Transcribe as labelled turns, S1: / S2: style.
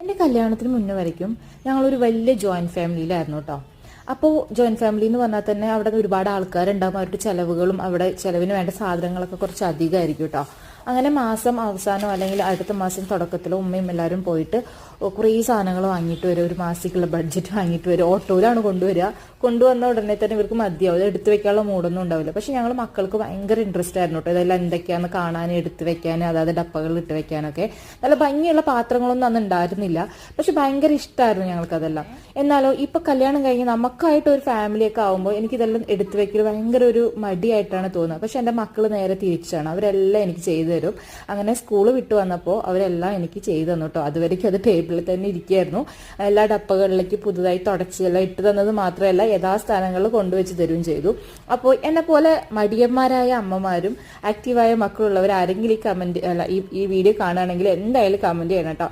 S1: എൻ്റെ കല്യാണത്തിന് മുന്നേ വരയ്ക്കും ഞങ്ങളൊരു വലിയ ജോയിൻറ്റ് ഫാമിലിയിലായിരുന്നു കേട്ടോ. അപ്പോൾ ജോയിൻറ്റ് ഫാമിലി എന്ന് പറഞ്ഞാൽ തന്നെ അവിടെ ഒരുപാട് ആൾക്കാരുണ്ടാകും. അവരുടെ ചിലവുകളും അവിടെ ചിലവിന് വേണ്ട സാധനങ്ങളൊക്കെ കുറച്ച് അധികമായിരിക്കും കേട്ടോ. അങ്ങനെ മാസം അവസാനം അല്ലെങ്കിൽ അടുത്ത മാസം തുടക്കത്തിലോ ഉമ്മയും എല്ലാവരും പോയിട്ട് കുറേ സാധനങ്ങൾ വാങ്ങിയിട്ട് വരും. ഒരു മാസത്തേക്കുള്ള ബഡ്ജറ്റ് വാങ്ങിയിട്ട് വരും. ഓട്ടോയിലാണ് കൊണ്ടുവരിക. കൊണ്ടുവന്ന ഉടനെ തന്നെ ഇവർക്ക് മതിയാവും. അത് എടുത്തു വെക്കാനുള്ള മൂടൊന്നും ഉണ്ടാവില്ല. പക്ഷെ ഞങ്ങൾ മക്കൾക്ക് ഭയങ്കര ഇൻട്രസ്റ്റ് ആയിരുന്നു കേട്ടോ. ഇതെല്ലാം എന്തൊക്കെയാണെന്ന് കാണാനും എടുത്തു വെക്കാനും അതായത് ഡപ്പകളിൽ ഇട്ട് വെക്കാനൊക്കെ. നല്ല ഭംഗിയുള്ള പാത്രങ്ങളൊന്നും അന്ന് ഉണ്ടായിരുന്നില്ല. പക്ഷെ ഭയങ്കര ഇഷ്ടമായിരുന്നു ഞങ്ങൾക്കതെല്ലാം. എന്നാലോ ഇപ്പൊ കല്യാണം കഴിഞ്ഞ് നമുക്കായിട്ട് ഒരു ഫാമിലിയൊക്കെ ആകുമ്പോൾ എനിക്കിതെല്ലാം എടുത്തു വെക്കൽ ഭയങ്കര ഒരു മടിയായിട്ടാണ് തോന്നുന്നത്. പക്ഷെ എൻ്റെ മക്കൾ നേരെ തിരിച്ചാണ്. അവരെല്ലാം എനിക്ക് ചെയ്തു തരും. അങ്ങനെ സ്കൂൾ വിട്ടു വന്നപ്പോൾ അവരെല്ലാം എനിക്ക് ചെയ്തു തന്നു കേട്ടോ. അതുവരെയ്ക്കും അത് ടേബിളിൽ തന്നെ ഇരിക്കുകയായിരുന്നു. എല്ലാ ഡപ്പകളിലേക്ക് പുതുതായി തുടച്ചെല്ലാം ഇട്ട് തന്നത് മാത്രമല്ല യഥാസ്ഥാനങ്ങളിൽ കൊണ്ടുവച്ച് തരുകയും ചെയ്തു. അപ്പോൾ എന്നെ പോലെ മടിയന്മാരായ അമ്മമാരും ആക്റ്റീവായ മക്കളുള്ളവർ ആരെങ്കിലും ഈ കമന്റ് ഈ വീഡിയോ കാണുകയാണെങ്കിൽ എന്തായാലും കമന്റ് ചെയ്യണം കേട്ടോ.